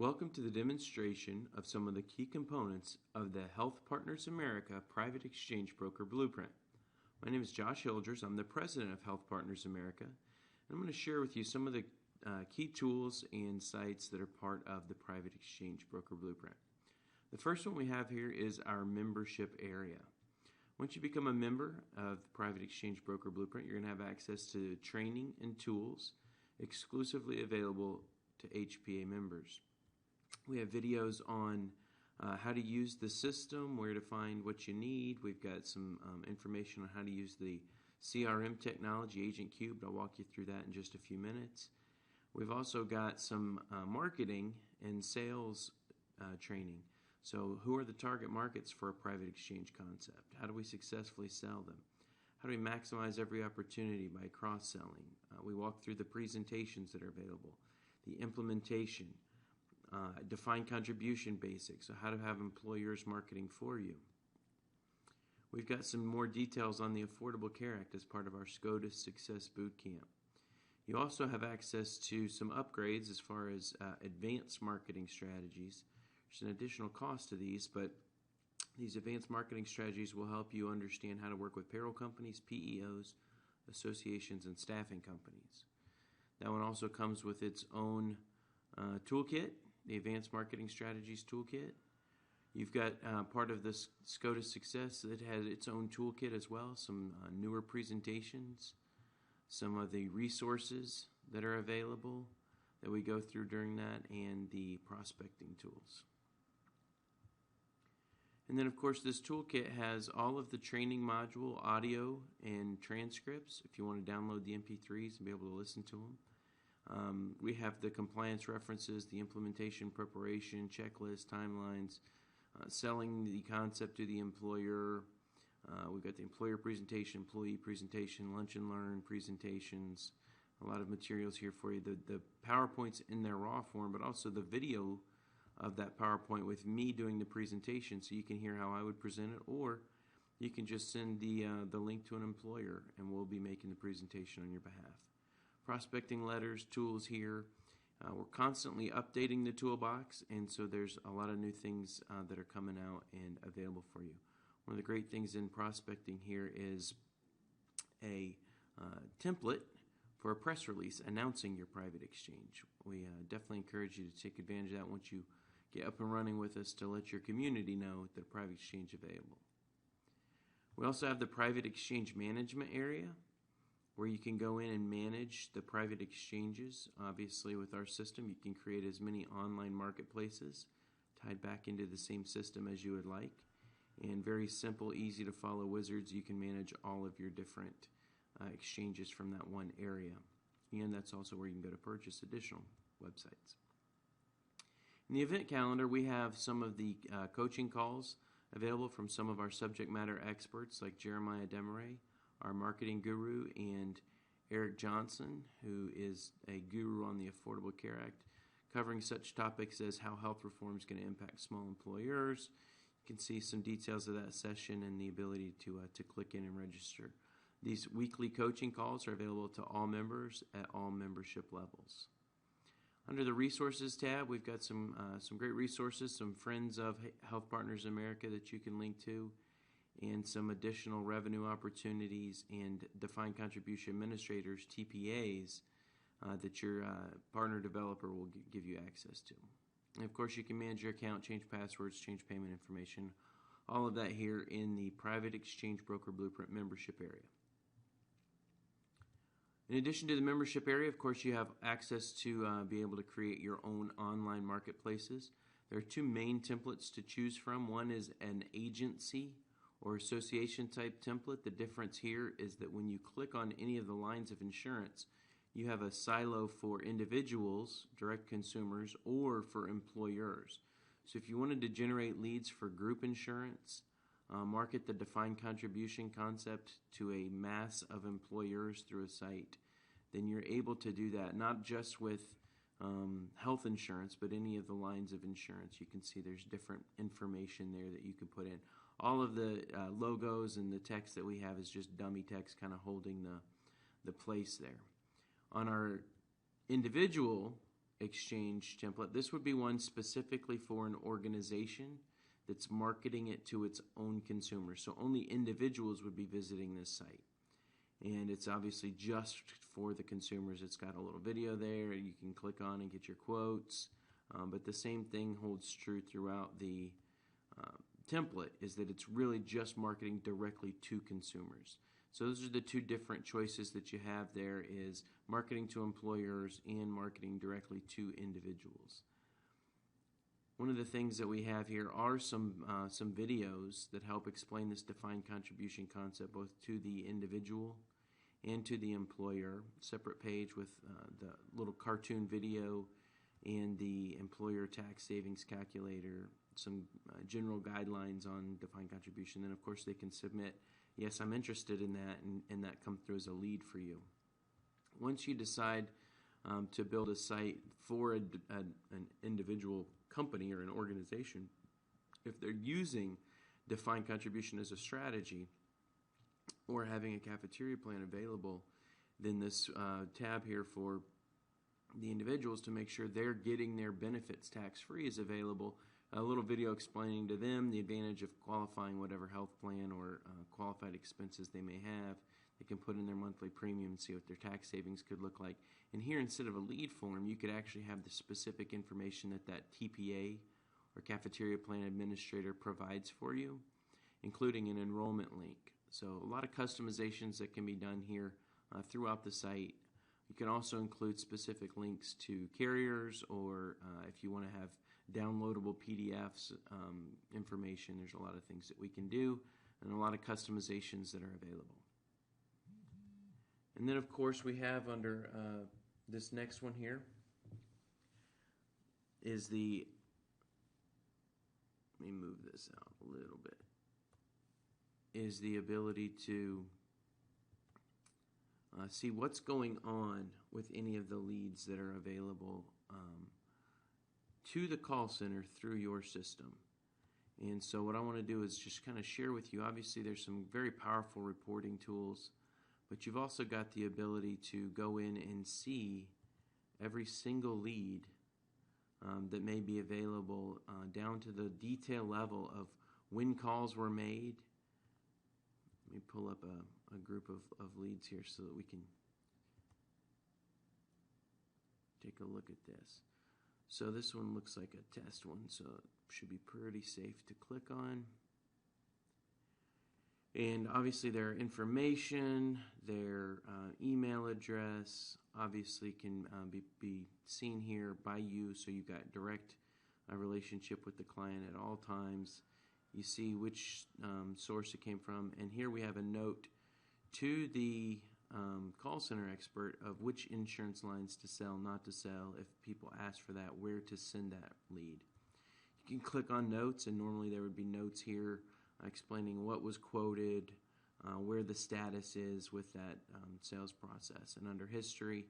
Welcome to the demonstration of some of the key components of the Health Partners America Private Exchange Broker Blueprint. My name is Josh Hilders. I'm the president of Health Partners America. And I'm going to share with you some of the key tools and sites that are part of the Private Exchange Broker Blueprint. The first one we have here is our membership area. Once you become a member of the Private Exchange Broker Blueprint, you're going to have access to training and tools exclusively available to HPA members. We have videos on how to use the system, where to find what you need. We've got some information on how to use the CRM technology, Agent Cube. I'll walk you through that in just a few minutes. We've also got some marketing and sales training. So who are the target markets for a private exchange concept? How do we successfully sell them? How do we maximize every opportunity by cross-selling? We walk through the presentations that are available, the implementation, defined contribution basics, so how to have employers marketing for you. We've got some more details on the Affordable Care Act as part of our SCOTUS Success Bootcamp. You also have access to some upgrades as far as advanced marketing strategies. There's an additional cost to these, but these advanced marketing strategies will help you understand how to work with payroll companies, PEOs, associations, and staffing companies. That one also comes with its own toolkit, the Advanced Marketing Strategies Toolkit. You've got part of this SCOTUS Success that has its own toolkit as well, some newer presentations, some of the resources that are available that we go through during that, and the prospecting tools. And then, of course, this toolkit has all of the training module, audio, and transcripts if you want to download the MP3s and be able to listen to them. We have the compliance references, the implementation preparation, checklist, timelines, selling the concept to the employer. We've got the employer presentation, employee presentation, lunch and learn presentations, a lot of materials here for you. The PowerPoint's in their raw form, but also the video of that PowerPoint with me doing the presentation so you can hear how I would present it, or you can just send the link to an employer and we'll be making the presentation on your behalf. Prospecting letters, tools here. We're constantly updating the toolbox, and so there's a lot of new things that are coming out and available for you. One of the great things in prospecting here is a template for a press release announcing your private exchange. We definitely encourage you to take advantage of that once you get up and running with us, to let your community know that a private exchange is available. We also have the private exchange management area, where you can go in and manage the private exchanges. Obviously, with our system, you can create as many online marketplaces tied back into the same system as you would like. And very simple, easy to follow wizards. You can manage all of your different exchanges from that one area. And that's also where you can go to purchase additional websites. In the event calendar, we have some of the coaching calls available from some of our subject matter experts like Hpa Demo, our marketing guru, and Eric Johnson, who is a guru on the Affordable Care Act, covering such topics as how health reform is going to impact small employers. You can see some details of that session and the ability to click in and register. These weekly coaching calls are available to all members at all membership levels. Under the Resources tab, we've got some great resources, some friends of Health Partners America that you can link to, and some additional revenue opportunities and defined contribution administrators, TPAs, that your partner developer will give you access to. And of course, you can manage your account, change passwords, change payment information, all of that here in the Private Exchange Broker Blueprint membership area. In addition to the membership area, of course, you have access to be able to create your own online marketplaces. There are two main templates to choose from. One is an agency or association type template. The difference here is that when you click on any of the lines of insurance, you have a silo for individuals, direct consumers, or for employers. So if you wanted to generate leads for group insurance, market the defined contribution concept to a mass of employers through a site, then you're able to do that, not just with health insurance, but any of the lines of insurance. You can see there's different information there that you can put in. All of the logos and the text that we have is just dummy text kind of holding the place there. On our individual exchange template. This would be one specifically for an organization that's marketing it to its own consumers. So only individuals would be visiting this site. And it's obviously just for the consumers. It's got a little video there you can click on and get your quotes. But the same thing holds true throughout the template, is that it's really just marketing directly to consumers. So those are the two different choices that you have there, is marketing to employers and marketing directly to individuals. One of the things that we have here are some videos that help explain this defined contribution concept both to the individual and to the employer. Separate page with the little cartoon video and the employer tax savings calculator, some general guidelines on defined contribution. Then, of course, they can submit, yes, I'm interested in that, and that come through as a lead for you. Once you decide to build a site for an individual company or an organization, if they're using defined contribution as a strategy or having a cafeteria plan available, then this tab here for the individuals to make sure they're getting their benefits tax-free is available. A little video explaining to them the advantage of qualifying whatever health plan or qualified expenses they may have. They can put in their monthly premium and see what their tax savings could look like. And here, instead of a lead form, you could actually have the specific information that TPA or cafeteria plan administrator provides for you, including an enrollment link. So a lot of customizations that can be done here throughout the site. You can also include specific links to carriers, or if you want to have downloadable PDFs information, there's a lot of things that we can do and a lot of customizations that are available. And then, of course, we have under this next one here is the, let me move this out a little bit, is the ability to see what's going on with any of the leads that are available to the call center through your system. And so what I want to do is just kind of share with you, obviously there's some very powerful reporting tools, but you've also got the ability to go in and see every single lead that may be available down to the detail level of when calls were made. Let me pull up a group of leads here so that we can take a look at this. So this one looks like a test one, so it should be pretty safe to click on. And obviously their information, their email address, obviously can be seen here by you, so you've got direct relationship with the client at all times. You see which source it came from, and here we have a note to the call center expert of which insurance lines to sell, not to sell, if people ask for that, where to send that lead. You can click on notes, and normally there would be notes here explaining what was quoted, where the status is with that sales process. And under history,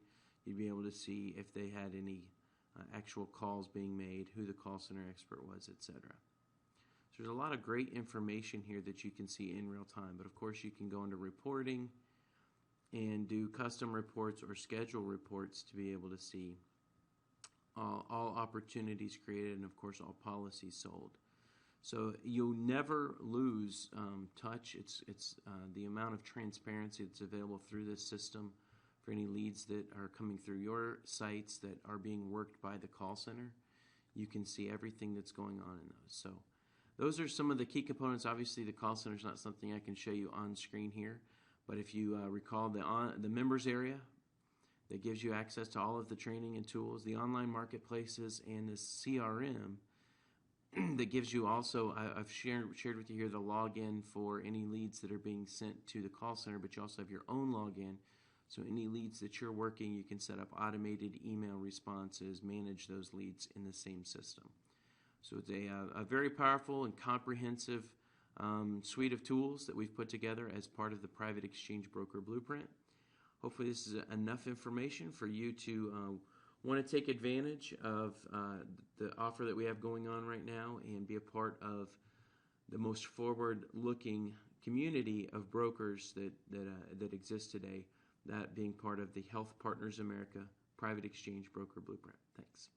you'd be able to see if they had any actual calls being made, who the call center expert was, etc. So there's a lot of great information here that you can see in real time. But of course, you can go into reporting and do custom reports or schedule reports to be able to see all opportunities created and, of course, all policies sold. So you'll never lose touch. It's the amount of transparency that's available through this system for any leads that are coming through your sites that are being worked by the call center. You can see everything that's going on in those. So those are some of the key components. Obviously, the call center is not something I can show you on screen here, but if you recall the members area, that gives you access to all of the training and tools, the online marketplaces, and the CRM that gives you also, I've shared with you here the login for any leads that are being sent to the call center, but you also have your own login. So any leads that you're working, you can set up automated email responses, manage those leads in the same system. So it's a very powerful and comprehensive suite of tools that we've put together as part of the Private Exchange Broker Blueprint. Hopefully this is enough information for you to want to take advantage of the offer that we have going on right now and be a part of the most forward-looking community of brokers that exist today, that being part of the Health Partners America Private Exchange Broker Blueprint. Thanks.